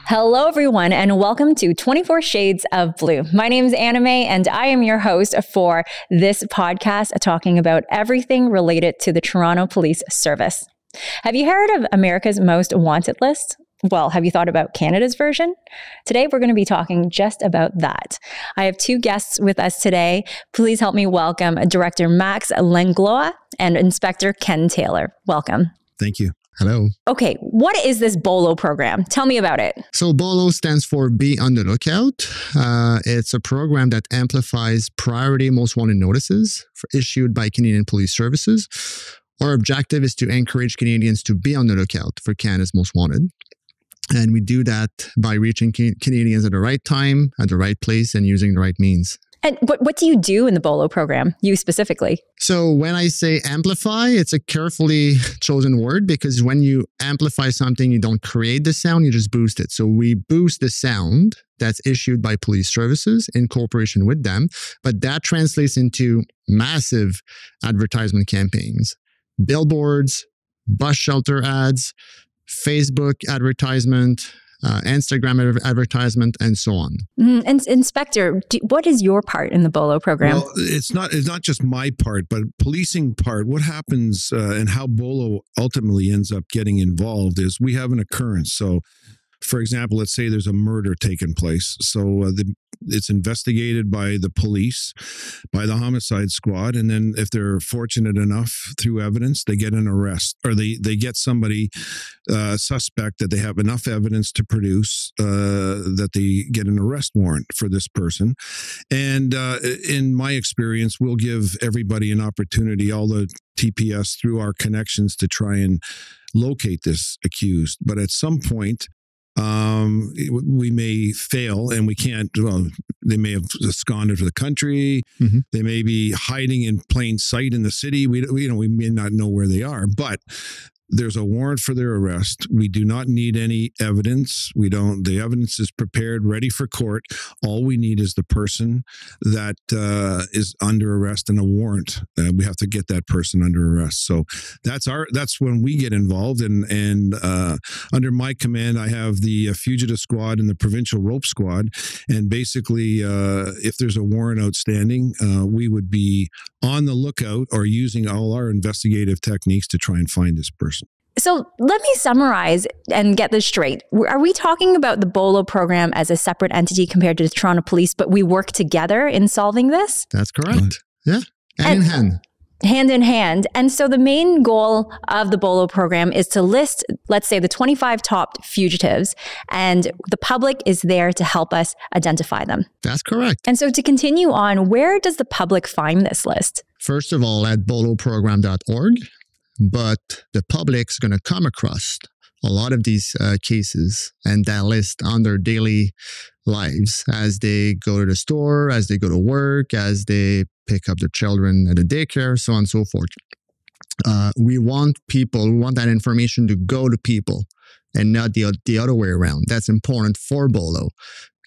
Hello, everyone, and welcome to 24 Shades of Blue. My name is Anime, and I am your host for this podcast talking about everything related to the Toronto Police Service. Have you heard of America's Most Wanted list? Well, have you thought about Canada's version? Today, we're going to be talking just about that. I have two guests with us today. Please help me welcome Director Maxime Langlois and Inspector Ken Taylor. Welcome. Thank you. Hello. Okay, what is this BOLO program? Tell me about it. So BOLO stands for Be on the Lookout. It's a program that amplifies priority most wanted notices issued by Canadian Police Services. Our objective is to encourage Canadians to be on the lookout for Canada's most wanted. And we do that by reaching Canadians at the right time, at the right place, and using the right means. And what do you do in the BOLO program, you specifically? So when I say amplify, it's a carefully chosen word because when you amplify something, you don't create the sound, you just boost it. So we boost the sound that's issued by police services in cooperation with them, but that translates into massive advertisement campaigns, billboards, bus shelter ads, Facebook advertisement, Instagram advertisement, and so on. And Inspector, what is your part in the BOLO program? Well, it's not just my part, but policing part. What happens and how BOLO ultimately ends up getting involved is we have an occurrence. So, for example, let's say there's a murder taking place. So it's investigated by the police, by the homicide squad. And then if they're fortunate enough through evidence, they get an arrest or they get somebody suspect that they have enough evidence to produce that they get an arrest warrant for this person. And in my experience, we'll give everybody an opportunity, all the TPS through our connections to try and locate this accused. But at some point, we may fail and we can't, well, they may have absconded to the country. Mm-hmm. They may be hiding in plain sight in the city. We may not know where they are, but there's a warrant for their arrest. We do not need any evidence. The evidence is prepared, ready for court. All we need is the person that is under arrest and a warrant. We have to get that person under arrest. So that's when we get involved. And under my command, I have the Fugitive Squad and the Provincial Rope Squad. And basically, if there's a warrant outstanding, we would be on the lookout or using all our investigative techniques to try and find this person. So let me summarize and get this straight. Are we talking about the BOLO program as a separate entity compared to the Toronto Police, but we work together in solving this? That's correct. Yeah. Hand in hand. Hand in hand. And so the main goal of the BOLO program is to list, let's say, the 25 top fugitives, and the public is there to help us identify them. That's correct. And so to continue on, where does the public find this list? First of all, at boloprogram.org. But the public's going to come across a lot of these cases and that list on their daily lives as they go to the store, as they go to work, as they pick up their children at the daycare, so on and so forth. We want that information to go to people and not the other way around. That's important for BOLO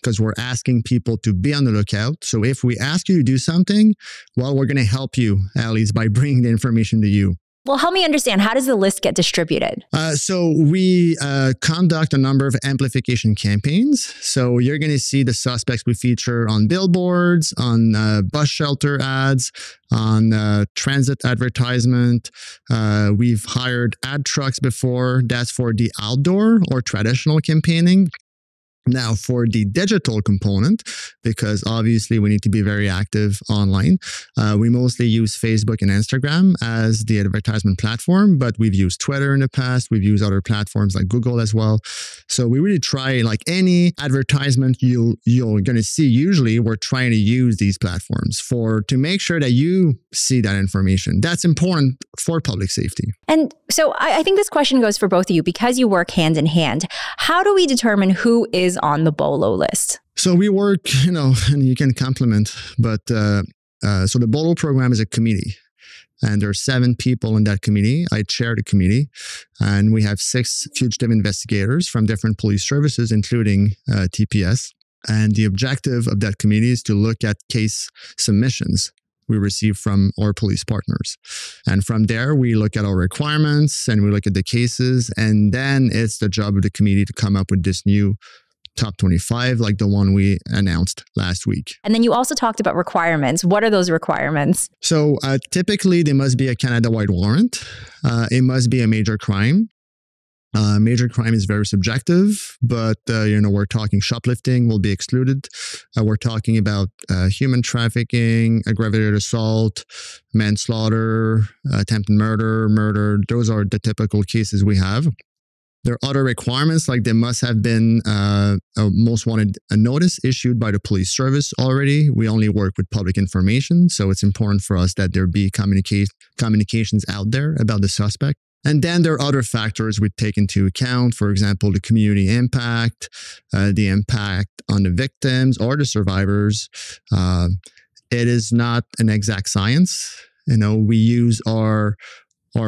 because we're asking people to be on the lookout. So if we ask you to do something, well, we're going to help you, at least by bringing the information to you. Well, help me understand, how does the list get distributed? So we conduct a number of amplification campaigns. So you're going to see the suspects we feature on billboards, on bus shelter ads, on transit advertisement. We've hired ad trucks before. That's for the outdoor or traditional campaigning. Now, for the digital component, because obviously we need to be very active online, we mostly use Facebook and Instagram as the advertisement platform, but we've used Twitter in the past. We've used other platforms like Google as well. So we really try, like any advertisement you're going to see, usually we're trying to use these platforms to make sure that you see that information. That's important for public safety. And so I think this question goes for both of you because you work hand in hand. How do we determine who is on the BOLO list? So we work, and you can compliment, but so the BOLO program is a committee. And there are 7 people in that committee. I chair the committee, and we have 6 fugitive investigators from different police services, including TPS. And the objective of that committee is to look at case submissions we receive from our police partners. And from there, we look at our requirements and we look at the cases. And then it's the job of the committee to come up with this new top 25, like the one we announced last week. And then you also talked about requirements. What are those requirements? So typically, there must be a Canada-wide warrant. It must be a major crime. Major crime is very subjective, but we're talking shoplifting will be excluded. We're talking about human trafficking, aggravated assault, manslaughter, attempted murder. Those are the typical cases we have. There are other requirements, like there must have been a most wanted notice issued by the police service already. We only work with public information, so it's important for us that there be communications out there about the suspect. And then there are other factors we take into account, for example, the community impact, the impact on the victims or the survivors. It is not an exact science. We use our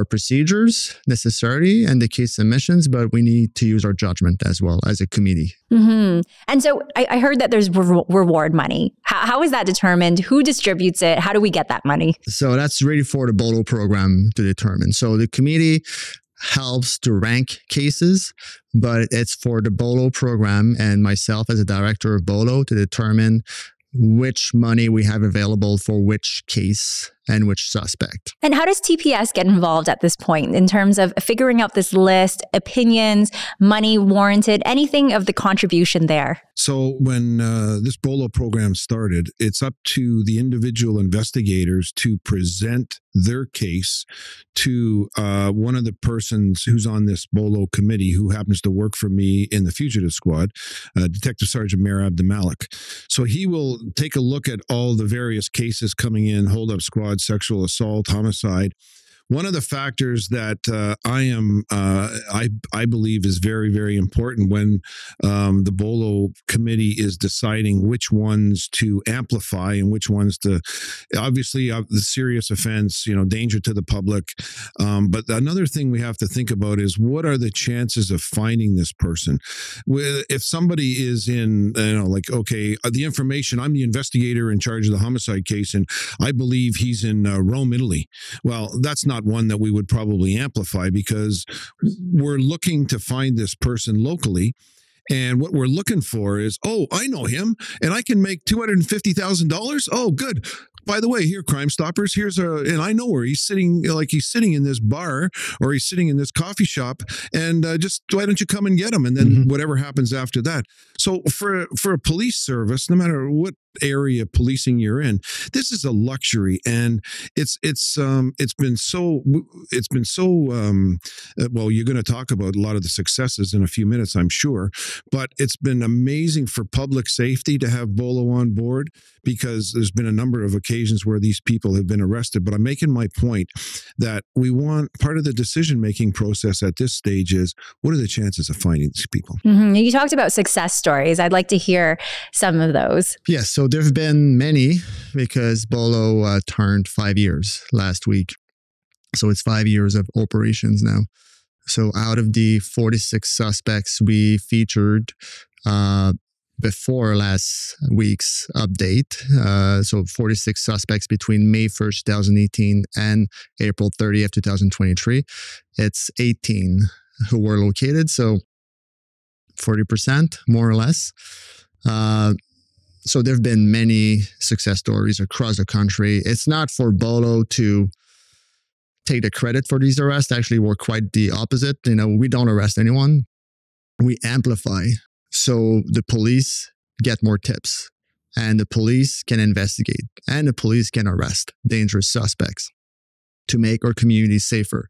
procedures necessarily and the case submissions, but we need to use our judgment as well as a committee. Mm-hmm. And so I heard that there's reward money. How is that determined? Who distributes it? How do we get that money? So that's really for the BOLO program to determine. So the committee helps to rank cases, but it's for the BOLO program and myself as a director of BOLO to determine which money we have available for which case and which suspect. And how does TPS get involved at this point in terms of figuring out this list, opinions, money warranted, anything of the contribution there? So when this BOLO program started, it's up to the individual investigators to present their case to one of the persons who's on this BOLO committee, who happens to work for me in the Fugitive Squad, Detective Sergeant Mayor Abdelmalik. So he will take a look at all the various cases coming in, hold-up squad, sexual assault, homicide. One of the factors that I believe is very, very important when the BOLO committee is deciding which ones to amplify and which ones to, obviously, the serious offense, danger to the public. But another thing we have to think about is what are the chances of finding this person? If somebody is in, the information, I'm the investigator in charge of the homicide case, and I believe he's in Rome, Italy. Well, that's not one that we would probably amplify because we're looking to find this person locally. And what we're looking for is, I know him and I can make $250,000. Oh, good. By the way, here, Crime Stoppers, and I know where he's sitting, he's sitting in this bar or he's sitting in this coffee shop, and just why don't you come and get him? And then whatever happens after that. So for a police service, no matter what area policing you're in, this is a luxury, and it's been so well, you're going to talk about a lot of the successes in a few minutes, I'm sure, but it's been amazing for public safety to have BOLO on board, because there's been a number of occasions where these people have been arrested. But I'm making my point that we want part of the decision-making process at this stage is, what are the chances of finding these people? Mm-hmm. You talked about success stories. I'd like to hear some of those. Yes, so there have been many, because BOLO turned 5 years last week. So it's 5 years of operations now. So out of the 46 suspects we featured before last week's update, so 46 suspects between May 1st, 2018 and April 30th, 2023, it's 18 who were located. So 40%, more or less. So there have been many success stories across the country. It's not for BOLO to take the credit for these arrests. Actually, we're quite the opposite. We don't arrest anyone. We amplify. So the police get more tips, and the police can investigate, and the police can arrest dangerous suspects to make our communities safer.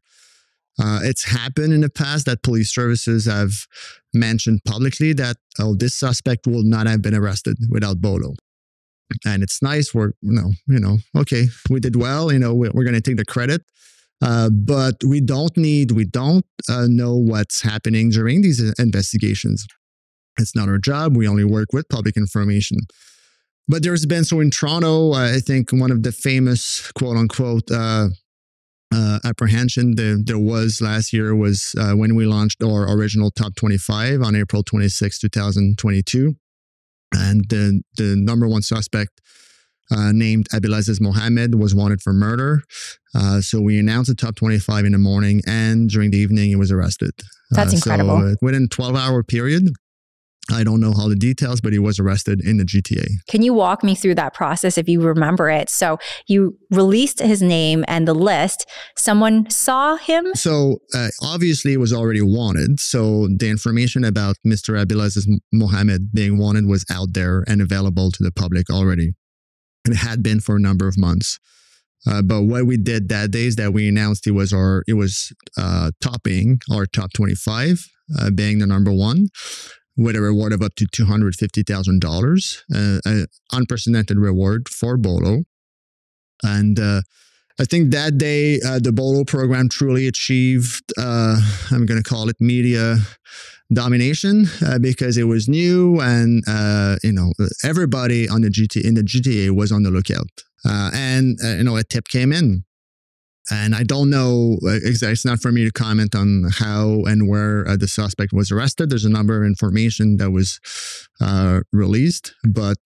It's happened in the past that police services have mentioned publicly that, this suspect will not have been arrested without BOLO. And it's nice. We're, okay, we did well, we're going to take the credit. But we don't know what's happening during these investigations. It's not our job. We only work with public information. But there's been, so in Toronto, I think one of the famous quote unquote apprehension there was last year was when we launched our original top 25 on April 26, 2022. And the number one suspect named Abdelaziz Mohammed was wanted for murder. So we announced the top 25 in the morning, and during the evening he was arrested. That's incredible. So within a 12-hour period, I don't know all the details, but he was arrested in the GTA. Can you walk me through that process if you remember it? So you released his name and the list. Someone saw him? So obviously it was already wanted. So the information about Mr. Abdelaziz Mohammed being wanted was out there and available to the public already. And it had been for a number of months. But what we did that day is that we announced it was topping our top 25, being the number one, with a reward of up to $250,000, an unprecedented reward for BOLO. And I think that day, the BOLO program truly achieved, I'm going to call it media domination, because it was new and, everybody in the GTA was on the lookout. And a tip came in. And I don't know exactly, it's not for me to comment on how and where the suspect was arrested. There's a number of information that was released, but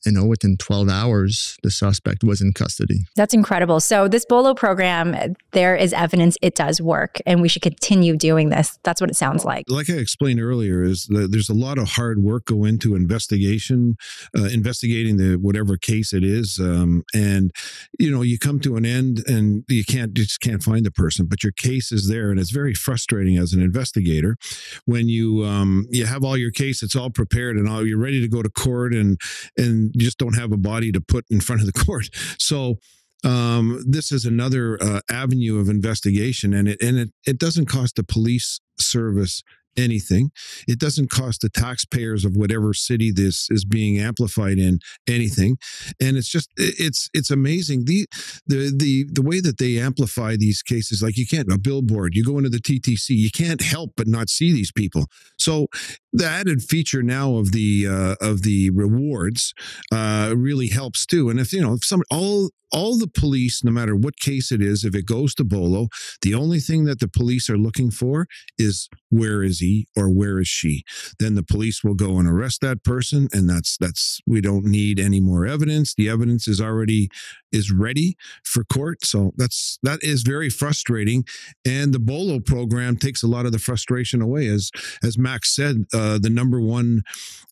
within 12 hours, the suspect was in custody. That's incredible. So this BOLO program, there is evidence it does work, and we should continue doing this. That's what it sounds like. Like I explained earlier, is that there's a lot of hard work go into investigating the whatever case it is, and you come to an end and you just can't find the person, but your case is there, and it's very frustrating as an investigator when you have all your case, it's all prepared, and you're ready to go to court, and you just don't have a body to put in front of the court. So this is another avenue of investigation, and it doesn't cost the police service anything. It doesn't cost the taxpayers of whatever city this is being amplified in anything. And it's amazing the way that they amplify these cases. Like, you can't, a billboard, you go into the TTC, you can't help but not see these people. So the added feature now of the rewards really helps too. And if all the police, no matter what case it is, if it goes to BOLO, the only thing that the police are looking for is, where is he or where is she? Then the police will go and arrest that person, and that's we don't need any more evidence. The evidence is ready for court. So that is very frustrating, and the BOLO program takes a lot of the frustration away. As Max said, the number one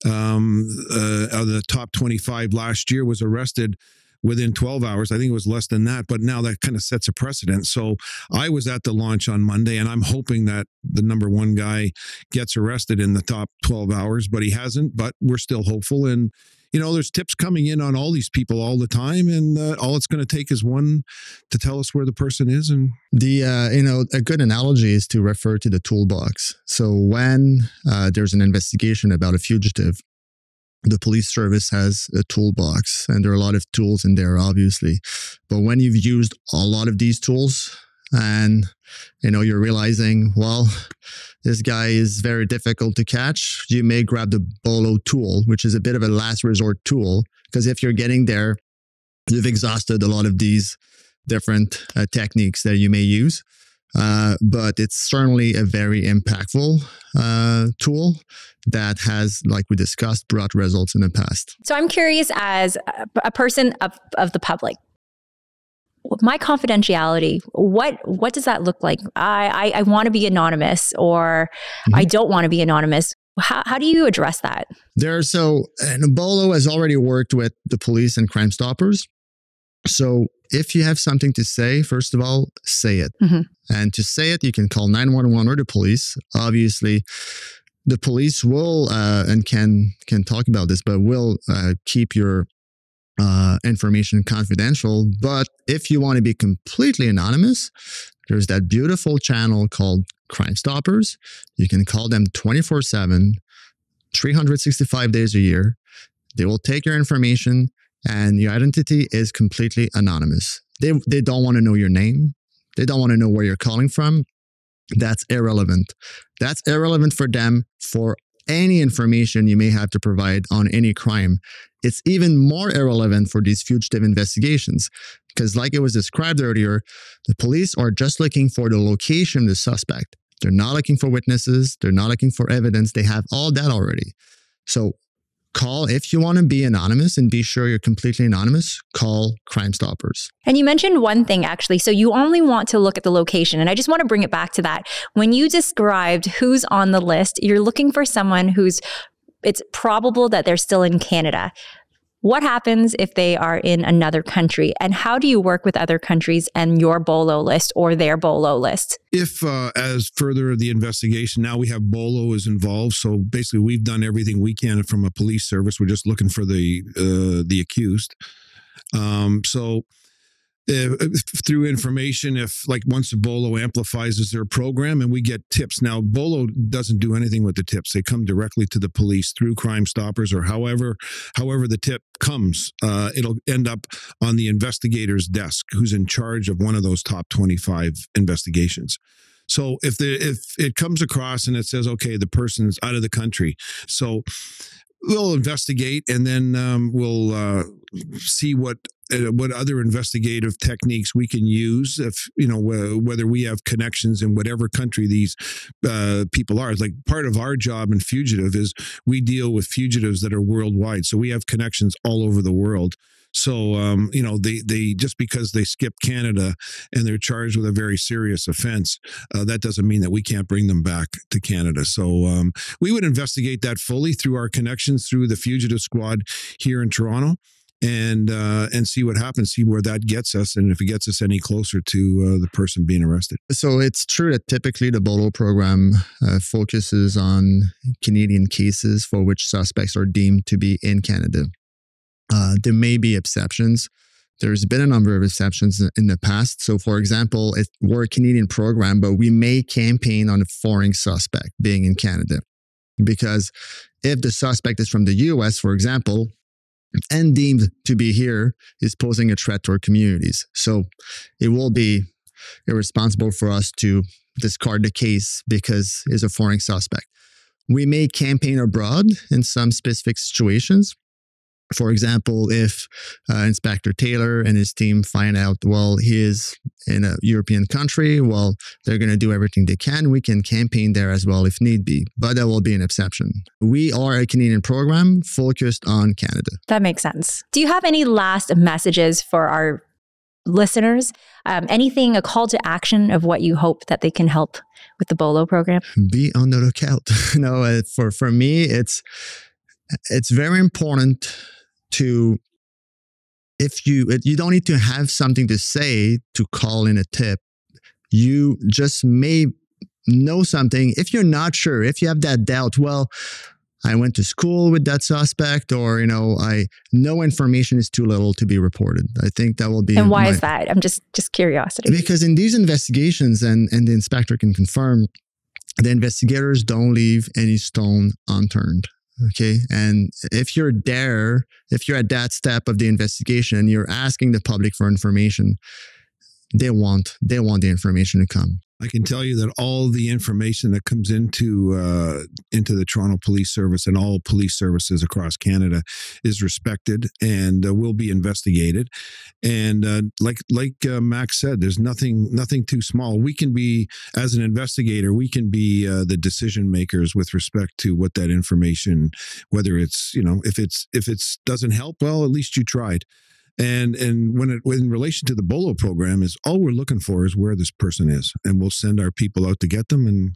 of the top 25 last year was arrested within 12 hours. I think it was less than that, but now that kind of sets a precedent. So I was at the launch on Monday, and I'm hoping that the number one guy gets arrested in the top 12 hours, but he hasn't, but we're still hopeful. And, there's tips coming in on all these people all the time, and all it's going to take is one to tell us where the person is. And a good analogy is to refer to the toolbox. So when there's an investigation about a fugitive, the police service has a toolbox, and there are a lot of tools in there, obviously. But when you've used a lot of these tools and, you're realizing, well, this guy is very difficult to catch, you may grab the BOLO tool, which is a bit of a last resort tool, because if you're getting there, you've exhausted a lot of these different techniques that you may use. But it's certainly a very impactful tool that has, like we discussed, brought results in the past. So I'm curious, as a person of the public, my confidentiality, what does that look like? I want to be anonymous, or I don't want to be anonymous. How do you address that? And BOLO has already worked with the police and Crime Stoppers. So if you have something to say, first of all, say it. Mm-hmm. And to say it, you can call 911 or the police. Obviously, the police will and can talk about this, but will keep your information confidential. But if you want to be completely anonymous, there's that beautiful channel called Crime Stoppers. You can call them 24/7, 365 days a year. They will take your information, and your identity is completely anonymous. They don't want to know your name. They don't want to know where you're calling from. That's irrelevant. That's irrelevant for them for any information you may have to provide on any crime. It's even more irrelevant for these fugitive investigations, because like it was described earlier, the police are just looking for the location of the suspect. They're not looking for witnesses. They're not looking for evidence. They have all that already. So call, if you want to be anonymous and be sure you're completely anonymous, call Crime Stoppers. And you mentioned one thing, actually. So you only want to look at the location. And I just want to bring it back to that. When you described who's on the list, you're looking for someone who's it's probable that they're still in Canada. What happens if they are in another country? And how do you work with other countries and your BOLO list or their BOLO list? If, as further the investigation, now we have BOLO is involved. So basically, we've done everything we can from a police service. We're just looking for the accused. Through information, if like once BOLO amplifies is their program and we get tips. Now, BOLO doesn't do anything with the tips. They come directly to the police through Crime Stoppers or however the tip comes. It'll end up on the investigator's desk who's in charge of one of those top 25 investigations. So if it comes across and it says, okay, the person's out of the country. So we'll investigate and then we'll see what other investigative techniques we can use. If whether we have connections in whatever country these people are. It's like part of our job in Fugitive is we deal with fugitives that are worldwide. So we have connections all over the world. So, they just because they skip Canada and they're charged with a very serious offense, that doesn't mean that we can't bring them back to Canada. So we would investigate that fully through our connections through the Fugitive Squad here in Toronto and see what happens, see where that gets us, and if it gets us any closer to the person being arrested. So it's true that typically the BOLO program focuses on Canadian cases for which suspects are deemed to be in Canada. There may be exceptions. There's been a number of exceptions in the past. So, for example, we're a Canadian program, but we may campaign on a foreign suspect being in Canada. Because if the suspect is from the US, for example, and deemed to be here, is posing a threat to our communities. So it will be irresponsible for us to discard the case because it's a foreign suspect. We may campaign abroad in some specific situations. For example, if Inspector Taylor and his team find out, well, he is in a European country, well, they're going to do everything they can. We can campaign there as well if need be, but that will be an exception. We are a Canadian program focused on Canada. That makes sense. Do you have any last messages for our listeners? Anything, a call to action of what you hope that they can help with the BOLO program? Be on the lookout. For me, it's very important to, if you don't need to have something to say to call in a tip. You just may know something. If you're not sure, if you have that doubt, well, I went to school with that suspect, or, I know information is too little to be reported. I think that will be. And why is that? I'm just curiosity. Because in these investigations, and the inspector can confirm, the investigators don't leave any stone unturned. Okay. And if you're at that step of the investigation and you're asking the public for information, they want the information to come. I can tell you that all the information that comes into the Toronto Police Service and all police services across Canada is respected and will be investigated. And like Max said, there's nothing too small. We can be, as an investigator, we can be the decision makers with respect to what that information, whether it's if it doesn't help, well, at least you tried. And when in relation to the BOLO program, is all we're looking for is where this person is, and we'll send our people out to get them, and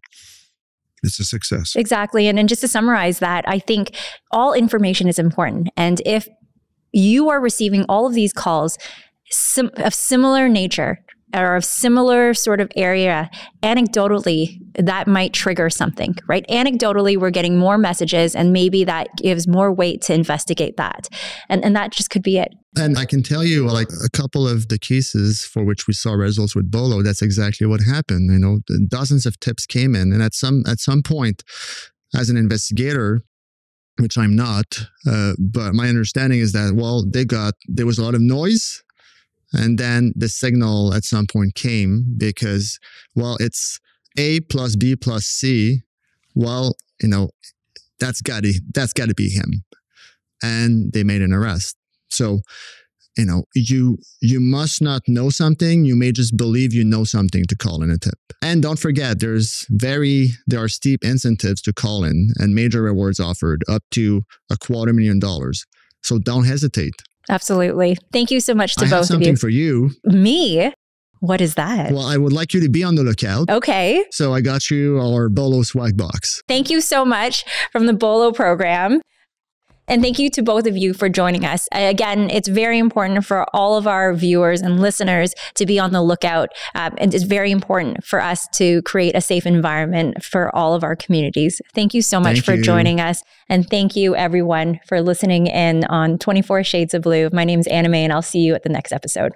it's a success. Exactly. And just to summarize that, I think all information is important. And if you are receiving all of these calls of similar nature or of similar sort of area, anecdotally, that might trigger something, right? Anecdotally, we're getting more messages, and maybe that gives more weight to investigate that. And that just could be it. And I can tell you, like, a couple of the cases for which we saw results with BOLO, that's exactly what happened. Dozens of tips came in. And at some point, as an investigator, which I'm not, but my understanding is that, well, there was a lot of noise. And then the signal at some point came because, well, it's A plus B plus C. Well, that's got to be him. And they made an arrest. So, you must not know something. You may just believe you know something to call in a tip. And don't forget, there are steep incentives to call in and major rewards offered up to $250,000. So don't hesitate. Absolutely. Thank you so much to both of you. I have something for you. Me? What is that? Well, I would like you to be on the lookout. Okay. So I got you our BOLO swag box. Thank you so much from the BOLO program. And thank you to both of you for joining us. Again, it's very important for all of our viewers and listeners to be on the lookout. And it's very important for us to create a safe environment for all of our communities. Thank you so much for joining us. And thank you, everyone, for listening in on 24 Shades of Blue. My name's Anna May, and I'll see you at the next episode.